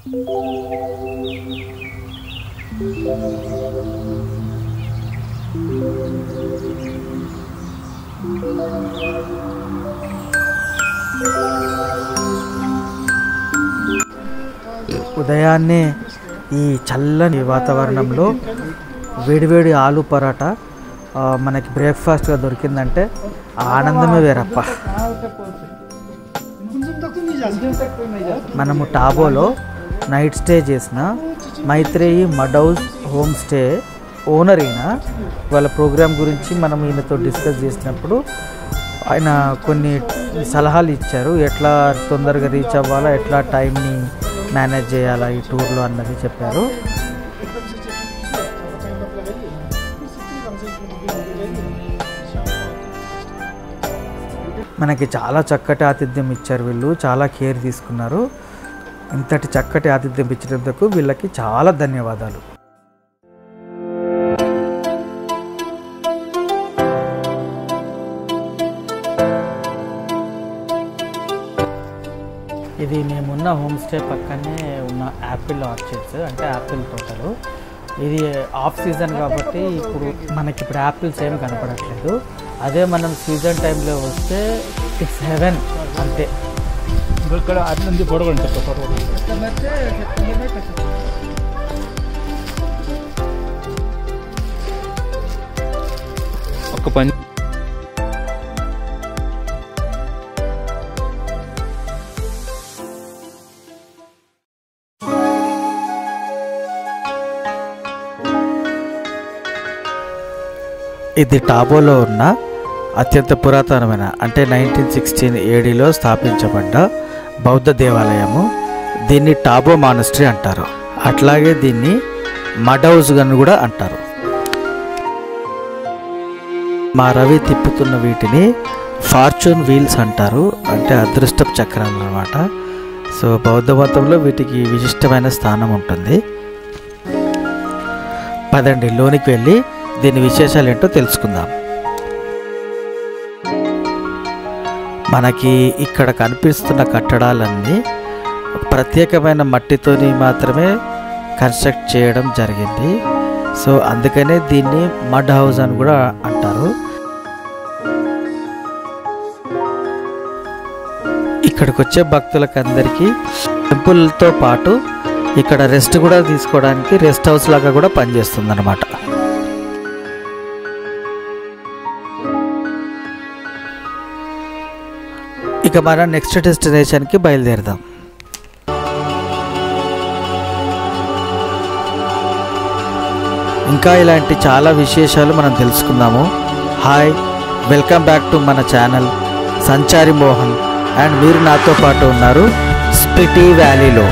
ఉదయాన్నే ఈ చల్లని వాతావరణంలో వేడివేడి ఆలు పరాటా మనకి బ్రేక్ఫాస్ట్గా దొరికిందంటే ఆనందమే వేరప్ప. మనము టాబోలో నైట్ స్టే చేసిన Maitreyi mud house home stay owner అయిన వాళ్ళ ప్రోగ్రామ్ గురించి మనం ఈయనతో డిస్కస్ చేసినప్పుడు ఆయన కొన్ని సలహాలు ఇచ్చారు. ఎట్లా తొందరగా రీచ్ అవ్వాలా, ఎట్లా టైంని మేనేజ్ చేయాలా ఈ టూర్లో అన్నది చెప్పారు. మనకి చాలా చక్కటి ఆతిథ్యం ఇచ్చారు వీళ్ళు, చాలా కేర్ తీసుకున్నారు. ఇంతటి చక్కటి ఆతిథ్యం ఇచ్చినందుకు వీళ్ళకి చాలా ధన్యవాదాలు. ఇది మేమున్న హోమ్ స్టే పక్కనే ఉన్న యాపిల్ ఆర్చర్డ్స్, అంటే యాపిల్ తోటలు. ఇది ఆఫ్ సీజన్ కాబట్టి ఇప్పుడు యాపిల్స్ ఏం కనపడట్లేదు. అదే మనం సీజన్ టైంలో వస్తే ఇట్స్ హెవెన్ అంతే. ఇక్కడ అట్లా పొడవండి ఒక పని. ఇది టాబోలో ఉన్న అత్యంత పురాతనమైన, అంటే 1916 ADలో స్థాపించబడ్డ బౌద్ధ దేవాలయము. దీన్ని టాబో మానస్ట్రీ అంటారు. అట్లాగే దీన్ని మడ్ హౌస్ అని కూడా అంటారు. మా రవి తిప్పుతున్న వీటిని ఫార్చ్యూన్ వీల్స్ అంటారు, అంటే అదృష్టపు చక్రాలు అన్నమాట. సో బౌద్ధ మతంలో వీటికి విశిష్టమైన స్థానం ఉంటుంది. పదండి లోనికి వెళ్ళి దీని విశేషాలు ఏంటో తెలుసుకుందాం. మనకి ఇక్కడ కనిపిస్తున్న కట్టడాలన్నీ ప్రత్యేకమైన మట్టితోని మాత్రమే కన్స్ట్రక్ట్ చేయడం జరిగింది. సో అందుకనే దీన్ని మడ్ హౌస్ అని కూడా అంటారు. ఇక్కడికి వచ్చే భక్తులకు అందరికీ టెంపుల్తో పాటు ఇక్కడ రెస్ట్ కూడా తీసుకోవడానికి రెస్ట్ హౌస్ లాగా కూడా పనిచేస్తుంది అన్నమాట. ఇక మనం నెక్స్ట్ డెస్టినేషన్కి బయలుదేరదాం. ఇంకా ఇలాంటి చాలా విశేషాలు మనం తెలుసుకుందాము. హాయ్, వెల్కమ్ బ్యాక్ టు మన ఛానల్ సంచారి మోహన్. అండ్ మీరు నాతో పాటు ఉన్నారు స్పిటి వ్యాలీలో.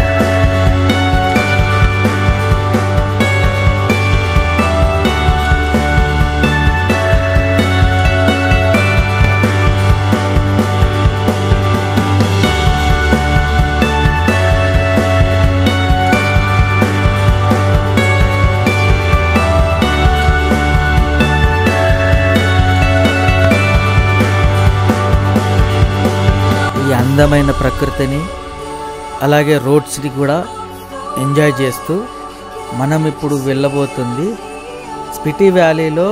అందమైన ప్రకృతిని అలాగే రోడ్స్ని కూడా ఎంజాయ్ చేస్తూ మనం ఇప్పుడు వెళ్ళబోతుంది స్పిటి వ్యాలీలో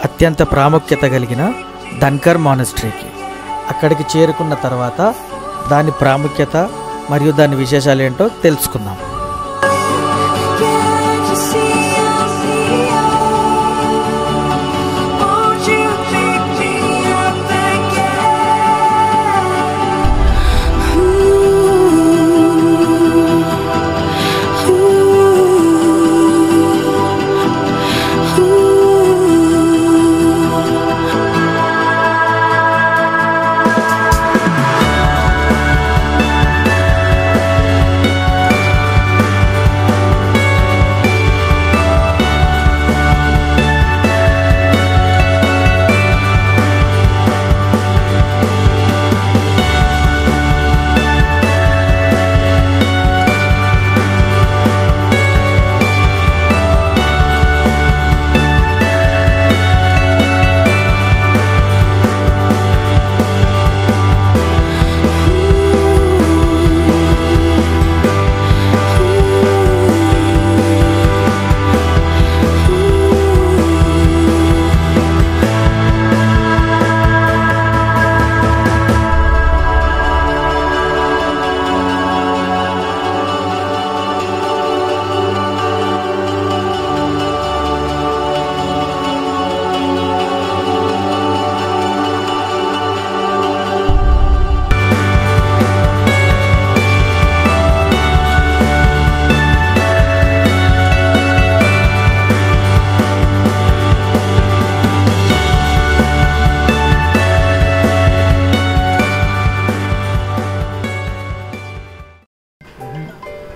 అత్యంత ప్రాముఖ్యత కలిగిన ధన్కర్ మానస్ట్రీకి. అక్కడికి చేరుకున్న తర్వాత దాని ప్రాముఖ్యత మరియు దాని విశేషాలు ఏంటో తెలుసుకుందాం.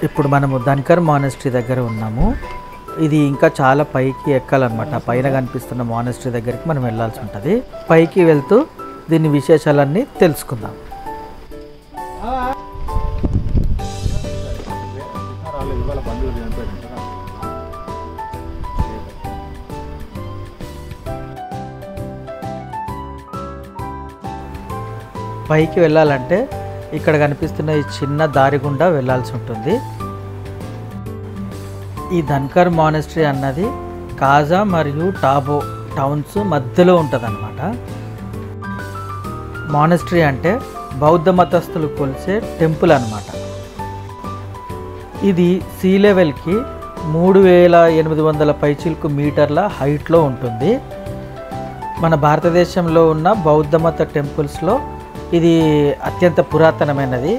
ఇప్పుడు మనము ధన్కర్ మానెస్ట్రీ దగ్గర ఉన్నాము. ఇది ఇంకా చాలా పైకి ఎక్కాలన్నమాట. పైన కనిపిస్తున్న మానెస్ట్రీ దగ్గరికి మనం వెళ్ళాల్సి ఉంటుంది. పైకి వెళ్తూ దీని విశేషాలన్నీ తెలుసుకుందాం. పైకి వెళ్ళాలంటే ఇక్కడ కనిపిస్తున్న ఈ చిన్న దారి గుండా వెళ్ళాల్సి ఉంటుంది. ఈ ధన్కర్ మానెస్ట్రీ అన్నది కాజా మరియు టాబో టౌన్స్ మధ్యలో ఉంటుంది అన్నమాట. మానెస్ట్రీ అంటే బౌద్ధ మతస్థులు కొలిసే టెంపుల్ అన్నమాట. ఇది సీ లెవెల్కి 3800 పైచిలుకు మీటర్ల హైట్లో ఉంటుంది. మన భారతదేశంలో ఉన్న బౌద్ధ మత టెంపుల్స్లో ఇది అత్యంత పురాతనమైనది.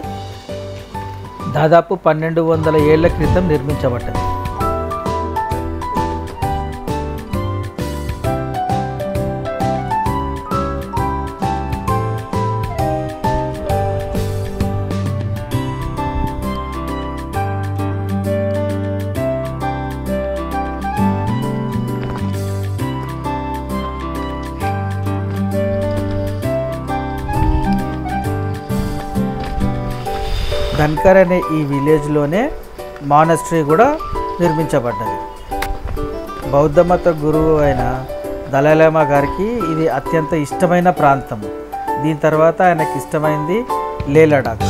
దాదాపు 1200 ఏళ్ల క్రితం నిర్మించబడ్డది. ధన్కర్ అనే ఈ విలేజ్లోనే మానెస్ట్రీ కూడా నిర్మించబడ్డది. బౌద్ధ మత గురువు అయిన దలైలామా గారికి ఇది అత్యంత ఇష్టమైన ప్రాంతం. దీని తర్వాత ఆయనకి ఇష్టమైంది లే లడాక్.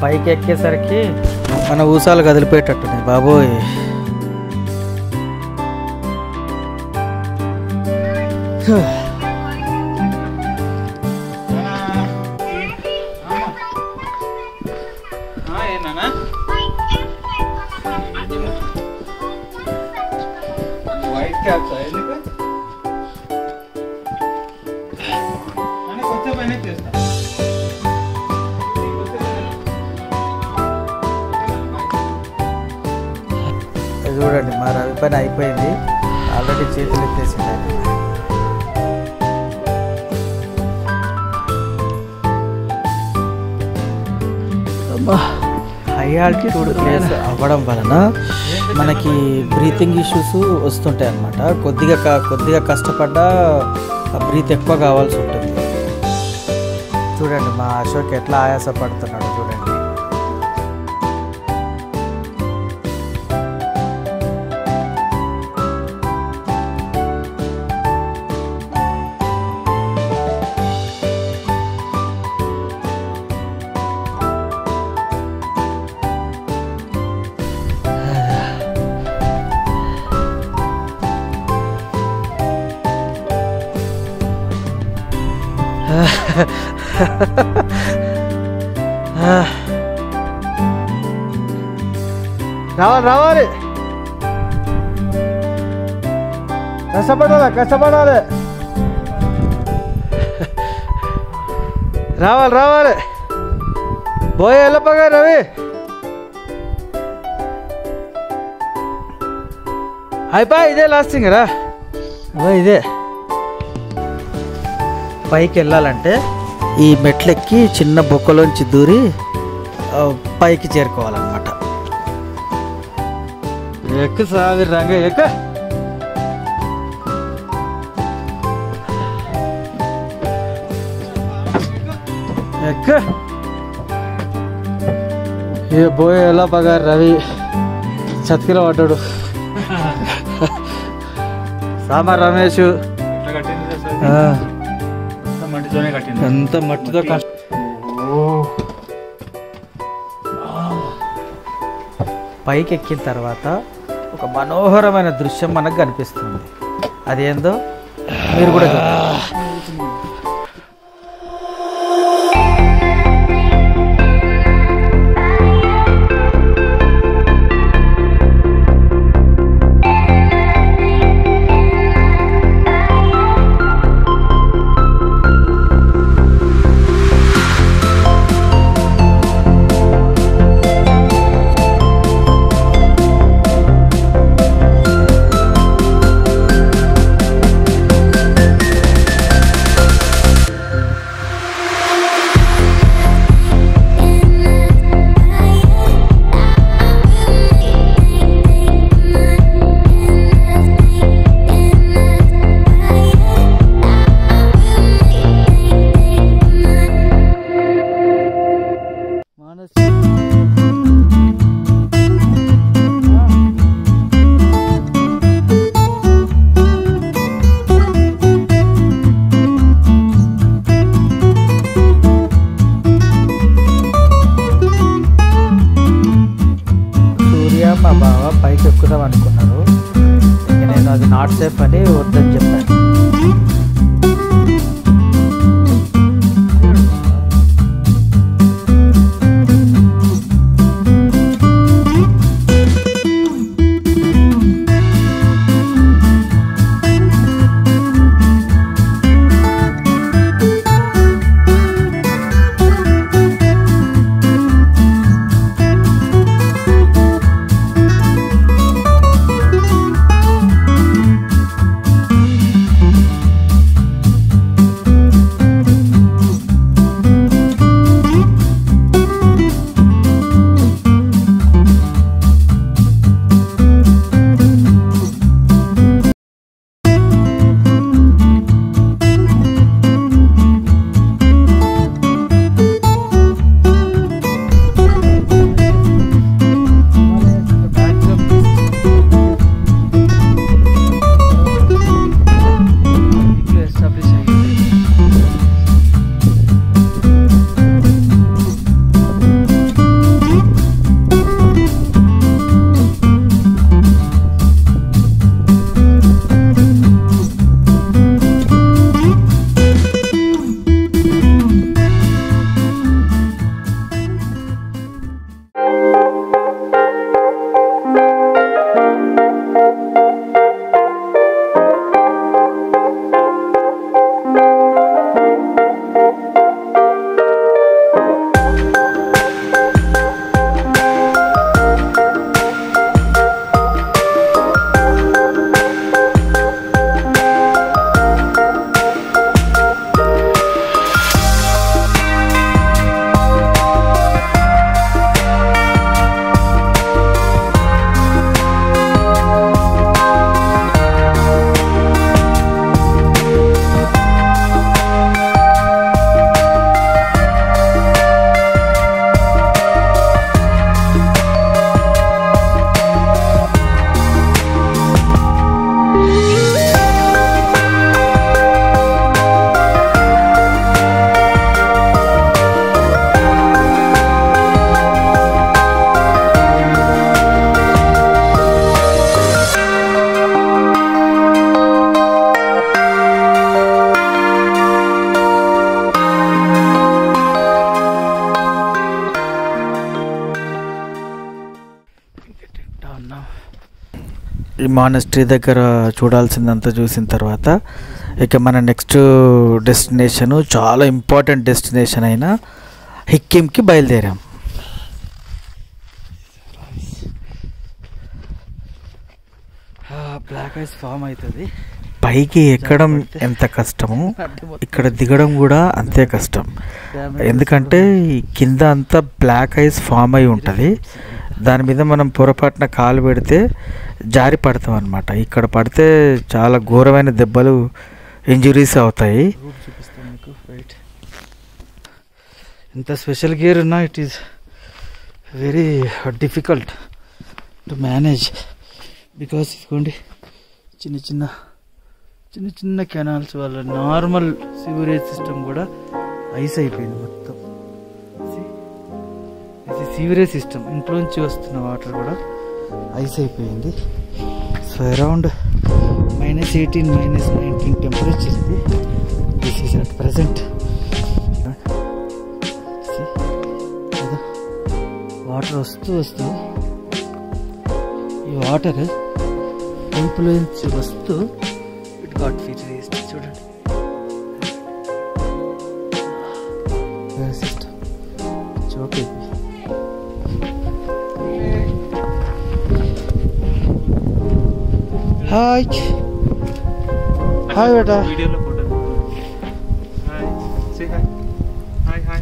పైకి ఎక్కేసరికి మన ఊసాలు కదిలిపోయేటట్టున్నాయి బాబోయ్. చూడండి మా రవి పని అయిపోయింది, ఆల్రెడీ చేతులు ఎత్తేసింది. హై ఆల్టిట్యూడ్ ప్లేస్ అవ్వడం వలన మనకి బ్రీతింగ్ ఇష్యూస్ వస్తుంటాయి అన్నమాట. కొద్దిగా కష్టపడ్డా బ్రీత్ ఎక్కువ కావాల్సి ఉంటుంది. చూడండి మా అశోక్ ఎట్లా ఆయాసపడుతున్నాడు చూడండి. రావాలి కష్టపడాలి రావాలి పోయే వెళ్ళపగా రవి. అయిపోయి ఇదే లాస్టింగ్ రా. ఇదే పైకి వెళ్ళాలంటే ఈ మెట్లెక్కి చిన్న బొక్కలోంచి దూరి పైకి చేరుకోవాలన్నమాట. ఎక్కు సావి రంగ ఎక్కు. ये बोय ఎలా పగారు రవి చతికిలో పడ్డాడు సామా రమేష్ ఎంత మట్టితో పైకి ఎక్కిన తర్వాత ఒక మనోహరమైన దృశ్యం మనకు కనిపిస్తుంది. అదేందో మీరు కూడా మా బావ పైకి ఎక్కుదాం అనుకున్నారు. ఇంక నేను అది నాట్ సేఫ్ అని వద్దని చెప్పాను. ఈ మానస్ట్రీ దగ్గర చూడాల్సిందంతా చూసిన తర్వాత ఇక మన నెక్స్ట్ డెస్టినేషను చాలా ఇంపార్టెంట్ డెస్టినేషన్ అయిన హిక్కింకి బయలుదేరాం. బ్లాక్ ఐస్ ఫామ్ అవుతుంది. పైకి ఎక్కడం ఎంత కష్టమో ఇక్కడ దిగడం కూడా అంతే కష్టం. ఎందుకంటే కింద అంతా బ్లాక్ ఐస్ ఫామ్ అయి ఉంటుంది. దాని మీద మనం పొరపాటున కాలు పెడితే జారి పడతాం అన్నమాట. ఇక్కడ పడితే చాలా ఘోరమైన దెబ్బలు, ఇంజురీస్ అవుతాయి. ఇంత స్పెషల్ గేర్ ఉన్నా it is very difficult to manage because ఇదిగోండి చిన్న చిన్న చిన్న చిన్న కెనాల్స్ వల్ల నార్మల్ సివరేజ్ సిస్టమ్ కూడా ఐస్ అయిపోయింది మొత్తం. ఇది సివరేజ్ సిస్టమ్, ఇంట్లోంచి వస్తున్న వాటర్ కూడా ఐస్ అయిపోయింది. సో అరౌండ్ -18 -19 టెంపరేచర్ ఇది. This is at present. Water వస్తూ ఈ వాటర్ పైపులోంచి వస్తూ ఇట్ గాట్ ఫ్రీజ్. చూడండి సిస్టమ్ చోకే. హాయ్ హాయ్ बेटा. वीडियो लो फोटो. हाय से हाय हाय हाय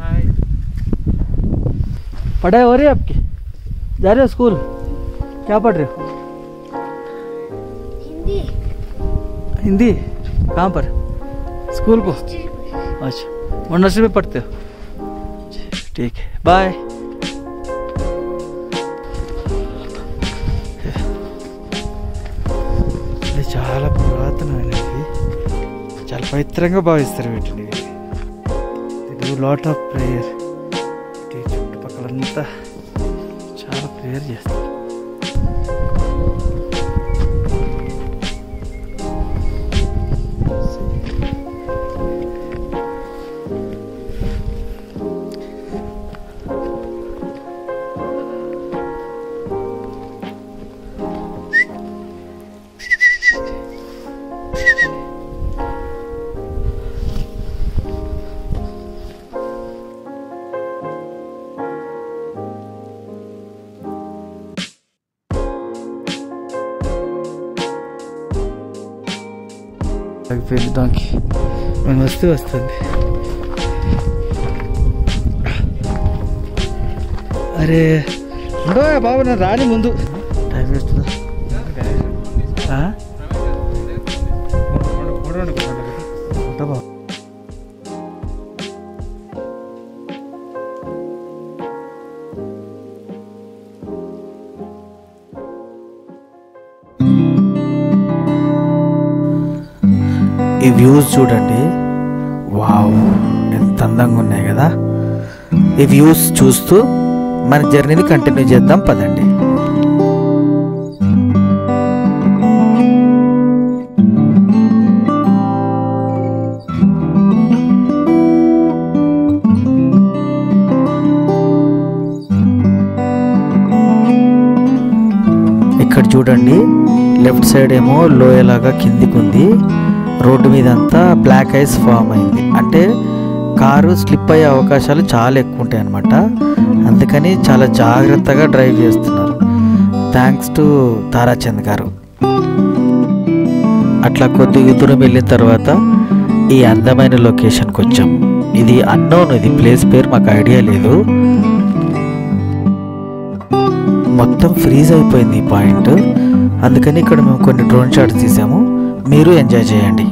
हाय. पढ़ाई हो रही है आपकी? जा रहे हो स्कूल? क्या पढ़ रहे हो? हिंदी. कहाँ पर? स्कूल को? अच्छा, वो नर्सरी में पढ़ते हो? ठीक है, बाय. ఇది చాలా పురాతనమైనది, చాలా పవిత్రంగా భావిస్తారు వీటిని. ఇది లాట్ ఆఫ్ ప్రేయర్. చుట్టుపక్కలంతా చాలా ప్రేయర్ చేస్తారు. ఆగిపోయింది డాంకీ. మనం వస్తుంది. అరే ఉండో బాబు, నేను రాని ముందు టైం వేస్తుందా? ఉంటా బాబు. ఈ వ్యూస్ చూడండి, వావ్ ఎంత అందంగా ఉన్నాయి కదా. ఈ వ్యూస్ చూస్తూ మన జర్నీని కంటిన్యూ చేద్దాం పదండి. ఇక్కడ చూడండి, లెఫ్ట్ సైడ్ ఏమో లోయలాగా కిందికి ఉంది. రోడ్డు మీద అంతా బ్లాక్ ఐస్ ఫామ్ అయింది. అంటే కారు స్లిప్ అయ్యే అవకాశాలు చాలా ఎక్కువ ఉంటాయి అన్నమాట. అందుకని చాలా జాగ్రత్తగా డ్రైవ్ చేస్తున్నారు. థ్యాంక్స్ టు తారాచంద్ గారు. అట్లా కొద్ది దూరం వెళ్ళిన తర్వాత ఈ అందమైన లొకేషన్కి వచ్చాం. ఇది అన్నోన్, ఇది ప్లేస్ పేరు మాకు ఐడియా లేదు. మొత్తం ఫ్రీజ్ అయిపోయింది ఈ పాయింట్. అందుకని ఇక్కడ మేము కొన్ని డ్రోన్ షాట్స్ తీసాము. మీరు ఎంజాయ్ చేయండి.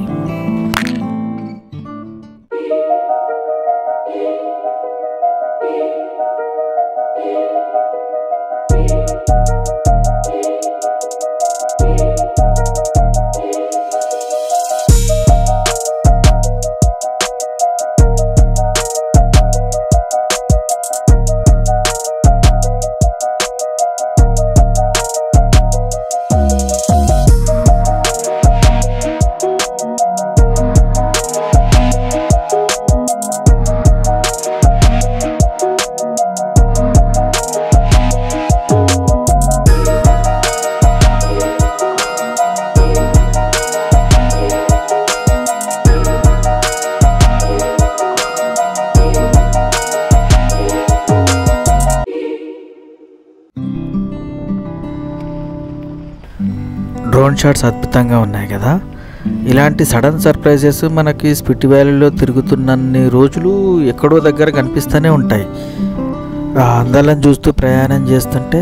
డ్రోన్ షాట్స్ అద్భుతంగా ఉన్నాయి కదా. ఇలాంటి సడన్ సర్ప్రైజెస్ మనకి స్పిటి వ్యాలీలో తిరుగుతున్నన్ని రోజులు ఎక్కడో దగ్గర కనిపిస్తూనే ఉంటాయి. ఆ అందాలను చూస్తూ ప్రయాణం చేస్తుంటే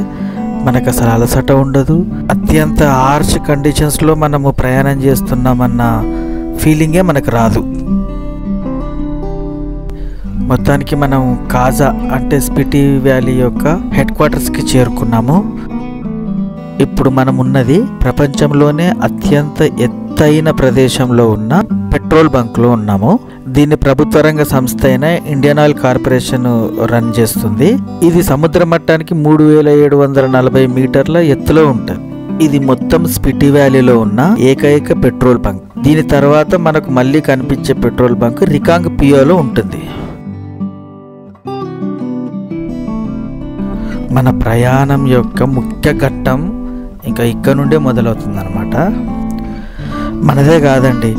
మనకు అసలు అలసట ఉండదు. అత్యంత హార్ష్ కండిషన్స్లో మనము ప్రయాణం చేస్తున్నామన్న ఫీలింగే మనకు రాదు. మొత్తానికి మనం కాజా అంటే స్పిటి వ్యాలీ యొక్క హెడ్ క్వార్టర్స్కి చేరుకున్నాము. ఇప్పుడు మనం ఉన్నది ప్రపంచంలోనే అత్యంత ఎత్తైన ప్రదేశంలో ఉన్న పెట్రోల్ బంక్లో ఉన్నాము. దీన్ని ప్రభుత్వ రంగ సంస్థ అయిన ఇండియన్ ఆయిల్ కార్పొరేషన్ రన్ చేస్తుంది. ఇది సముద్ర మట్టానికి 3740 మీటర్ల ఎత్తులో ఉంటుంది. ఇది మొత్తం స్పిటి వ్యాలీలో ఉన్న ఏకైక పెట్రోల్ బంక్. దీని తర్వాత మనకు మళ్ళీ కనిపించే పెట్రోల్ బంక్ రికాంగ్ పియోలో ఉంటుంది. మన ప్రయాణం యొక్క ముఖ్య ఘట్టం ఇంకా ఇక్కడ నుండే మొదలవుతుంది అన్నమాట. మనదే కాదండి,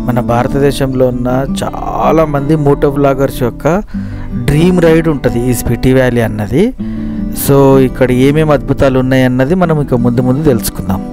మన భారతదేశంలో ఉన్న చాలామంది మోటో వ్లాగర్స్ యొక్క డ్రీమ్ రైడ్ ఉంటుంది ఈ స్పిటి వ్యాలీ అన్నది. సో ఇక్కడ ఏమేమి అద్భుతాలు ఉన్నాయి అన్నది మనం ఇక ముందు ముందు తెలుసుకుందాం.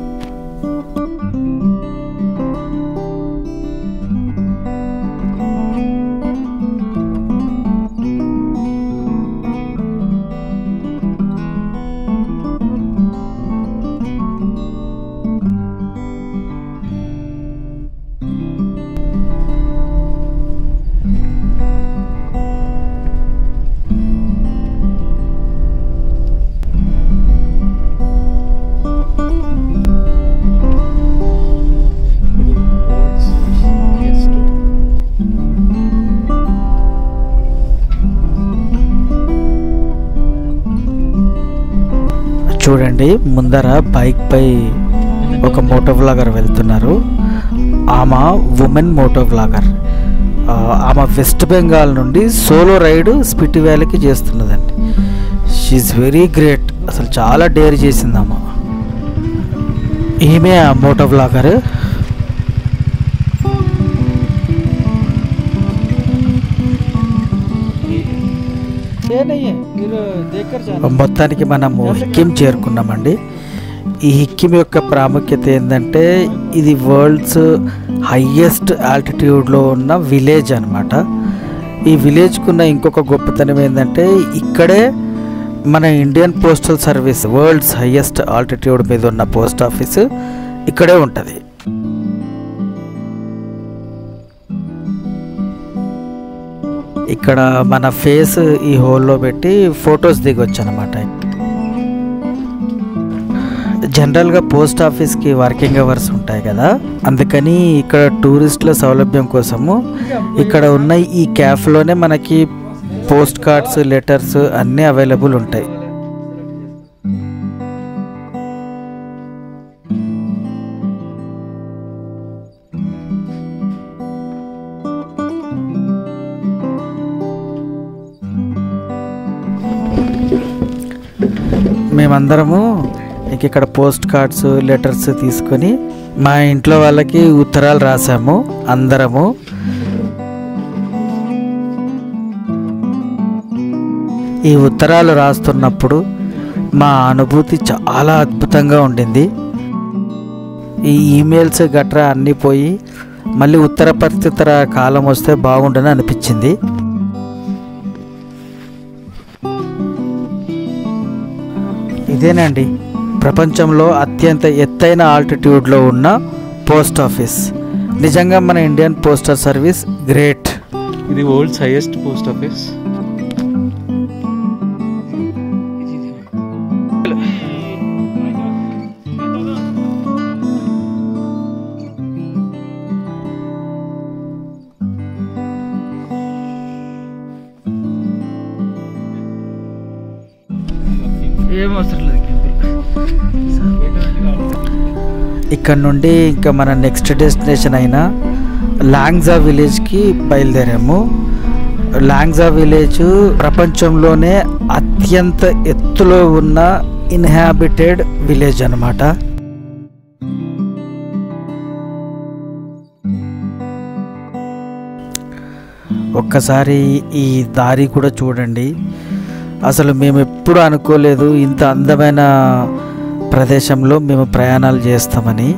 చూడండి, ముందర బైక్ పై ఒక మోటో వ్లాగర్ వెళ్తున్నారు. ఆమె ఉమెన్ మోటో వ్లాగర్. ఆమె వెస్ట్ బెంగాల్ నుండి సోలో రైడ్ స్పిటి వ్యాలీకి చేస్తున్నదండి. She very great. అసలు చాలా డేర్ చేసింది ఆమె. ఈమె ఆ మోటో వ్లాగర్. మొత్తానికి మనము హిక్కిం చేరుకున్నామండి. ఈ హిక్కిం యొక్క ప్రాముఖ్యత ఏంటంటే ఇది వరల్డ్స్ హైయెస్ట్ ఆల్టిట్యూడ్లో ఉన్న విలేజ్ అనమాట. ఈ విలేజ్కి ఉన్న ఇంకొక గొప్పతనం ఏంటంటే ఇక్కడే మన Indian postal service world's highest altitude మీద ఉన్న పోస్ట్ ఆఫీస్ ఇక్కడే ఉంటుంది. ఇక్కడ మన ఫేస్ ఈ హోల్లో పెట్టి ఫొటోస్ దిగొచ్చు అనమాట. జనరల్గా పోస్ట్ ఆఫీస్కి వర్కింగ్ అవర్స్ ఉంటాయి కదా, అందుకని ఇక్కడ టూరిస్టుల సౌలభ్యం కోసము ఇక్కడ ఉన్న ఈ క్యాఫ్లోనే మనకి పోస్ట్ కార్డ్స్, లెటర్స్ అన్నీ అవైలబుల్ ఉంటాయి. మేమందరము ఇక్కడ పోస్ట్ కార్డ్స్, లెటర్స్ తీసుకొని మా ఇంట్లో వాళ్ళకి ఉత్తరాలు రాసాము అందరము. ఈ ఉత్తరాలు రాస్తున్నప్పుడు మా అనుభూతి చాలా అద్భుతంగా ఉండింది. ఈ ఈమెయిల్స్ గట్రా అన్నీ పోయి మళ్ళీ ఉత్తర ప్రత్యుత్తర కాలం వస్తే బాగుండని అనిపించింది. ఇదేనండి ప్రపంచంలో అత్యంత ఎత్తైన ఆల్టిట్యూడ్లో ఉన్న పోస్ట్ ఆఫీస్. నిజంగా మన ఇండియన్ పోస్టల్ సర్వీస్ గ్రేట్. ఇది వరల్డ్స్ హైయెస్ట్ పోస్ట్ ఆఫీస్. ఇక్కడ నుండి ఇంకా మన నెక్స్ట్ డెస్టినేషన్ అయిన లాంగ్జా విలేజ్కి బయలుదేరాము. లాంగ్జా విలేజ్ ప్రపంచంలోనే అత్యంత ఎత్తులో ఉన్న ఇన్హాబిటెడ్ విలేజ్ అన్నమాట. ఒక్కసారి ఈ దారి కూడా చూడండి. అసలు మేము ఎప్పుడు అనుకోలేదు ఇంత అందమైన ప్రదేశంలో మేము ప్రయాణాలు చేస్తామని.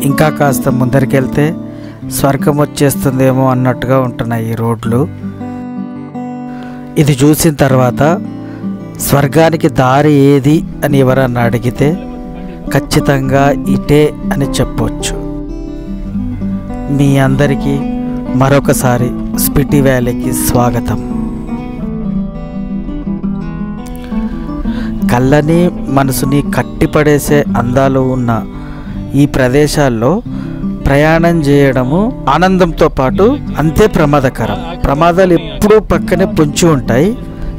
ఇంకా కాస్త ముందరికెళ్తే స్వర్గం వచ్చేస్తుందేమో అన్నట్టుగా ఉంటున్నాయి ఈ రోడ్లు. ఇది చూసిన తర్వాత స్వర్గానికి దారి ఏది అని ఎవరన్నా అడిగితే ఖచ్చితంగా ఇటే అని చెప్పొచ్చు. మీ అందరికీ మరొకసారి స్పిటి వ్యాలీకి స్వాగతం. కళ్ళని మనసుని కట్టిపడేసే అందాలు ఉన్న ఈ ప్రదేశాల్లో ప్రయాణం చేయడము ఆనందంతో పాటు అంతే ప్రమాదకరం. ప్రమాదాలు ఎప్పుడూ పక్కనే పొంచి ఉంటాయి.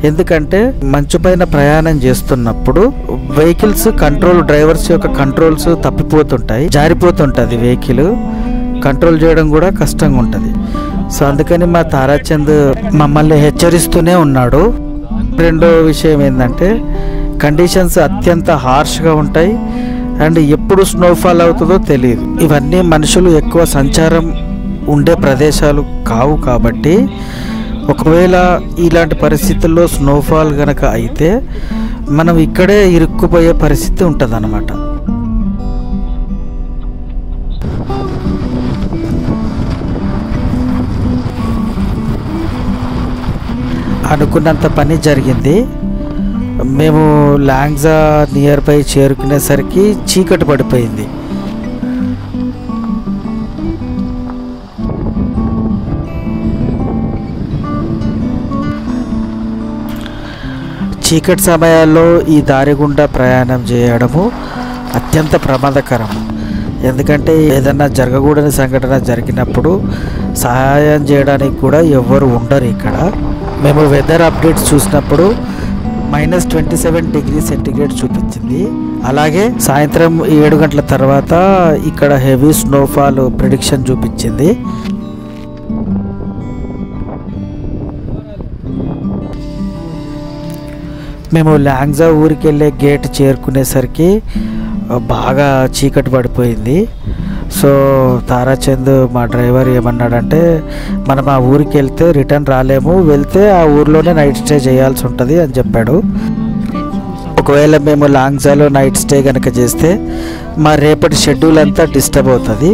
ఎందుకంటే మంచు పైన ప్రయాణం చేస్తున్నప్పుడు వెహికల్స్ కంట్రోల్, డ్రైవర్స్ యొక్క కంట్రోల్స్ తప్పిపోతుంటాయి, జారిపోతుంటుంది వెహికల్. కంట్రోల్ చేయడం కూడా కష్టంగా ఉంటుంది. సో అందుకని మా తారాచంద్ మమ్మల్ని హెచ్చరిస్తూనే ఉన్నాడు. రెండో విషయం ఏంటంటే కండిషన్స్ అత్యంత హార్ష్గా ఉంటాయి అండ్ ఎప్పుడు స్నోఫాల్ అవుతుందో తెలియదు. ఇవన్నీ మనుషులు ఎక్కువ సంచారం ఉండే ప్రదేశాలు కావు. కాబట్టి ఒకవేళ ఇలాంటి పరిస్థితుల్లో స్నోఫాల్ కనుక అయితే మనం ఇక్కడే ఇరుక్కుపోయే పరిస్థితి ఉంటుంది అన్నమాట. అనుకున్నంత పని జరిగింది. మేము లాంగ్జా నియర్ బై చేరుకునేసరికి చీకటి పడిపోయింది. చీకటి సమయాల్లో ఈ దారి గుండా ప్రయాణం చేయడము అత్యంత ప్రమాదకరం. ఎందుకంటే ఏదైనా జరగకూడని సంఘటన జరిగినప్పుడు సహాయం చేయడానికి కూడా ఎవ్వరు ఉండరు ఇక్కడ. మేము వెదర్ అప్డేట్స్ చూసినప్పుడు -27 డిగ్రీ సెంటిగ్రేడ్ చూపించింది. అలాగే సాయంత్రం 7 గంటల తర్వాత ఇక్కడ హెవీ స్నోఫాల్ ప్రిడిక్షన్ చూపించింది. మేము లాంగ్జా ఊరికి వెళ్ళే గేట్ చేరుకునేసరికి బాగా చీకటి పడిపోయింది. సో తారాచంద్ మా డ్రైవర్ ఏమన్నాడంటే మనం ఆ ఊరికి వెళ్తే రిటర్న్ రాలేము, వెళ్తే ఆ ఊర్లోనే నైట్ స్టే చేయాల్సి ఉంటుంది అని చెప్పాడు. ఒకవేళ మేము లాంగ్జాలో నైట్ స్టే కనుక చేస్తే మా రేపటి షెడ్యూల్ అంతా డిస్టర్బ్ అవుతుంది.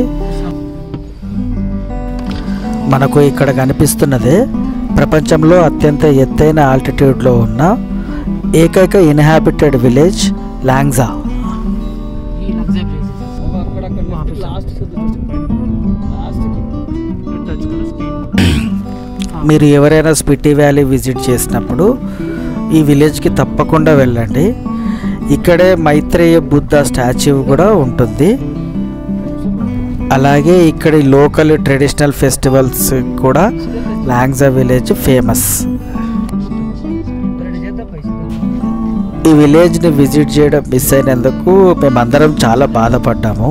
మనకు ఇక్కడ కనిపిస్తున్నదే ప్రపంచంలో అత్యంత ఎత్తైన ఆల్టిట్యూడ్లో ఉన్న ఏకైక ఇన్హాబిటెడ్ విలేజ్ లాంగ్జా. మీరు ఎవరైనా స్పిటి వ్యాలీ విజిట్ చేసినప్పుడు ఈ విలేజ్కి తప్పకుండా వెళ్ళండి. ఇక్కడే మైత్రేయ బుద్ధ స్టాచ్యూ కూడా ఉంటుంది. అలాగే ఇక్కడి లోకల్ ట్రెడిషనల్ ఫెస్టివల్స్ కూడా లాంగ్జా విలేజ్ ఫేమస్. ఈ విలేజ్ని విజిట్ చేయడం మిస్ అయినందుకు మేమందరం చాలా బాధపడ్డాము.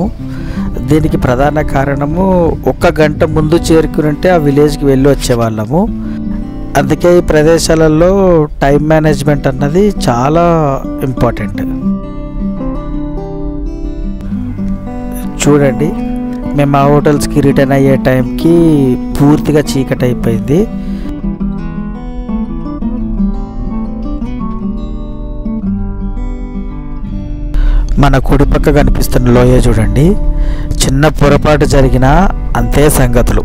దీనికి ప్రధాన కారణము 1 గంట ముందు చేరుకుని ఆ విలేజ్కి వెళ్ళి వచ్చేవాళ్ళము. అందుకే ఈ ప్రదేశాలలో టైం మేనేజ్మెంట్ అన్నది చాలా ఇంపార్టెంట్. చూడండి, మేము ఆ హోటల్స్కి రిటర్న్ అయ్యే టైంకి పూర్తిగా చీకటి అయిపోయింది. మన కుడి పక్క కనిపిస్తున్న లోయ చూడండి, చిన్న పొరపాటు జరిగినా అంతే సంగతులు.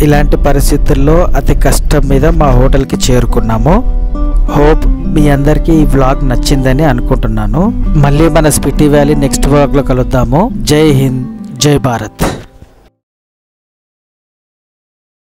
ఇలాంటి పరిస్థితుల్లో అతి కష్టం మీద మా హోటల్కి చేరుకున్నాము. హోప్ మీ అందరికీ ఈ వ్లాగ్ నచ్చిందని అనుకుంటున్నాను. మళ్ళీ మన స్పిటి వ్యాలీ నెక్స్ట్ వ్లాగ్లో కలుద్దాము. జై హింద్, జై భారత్.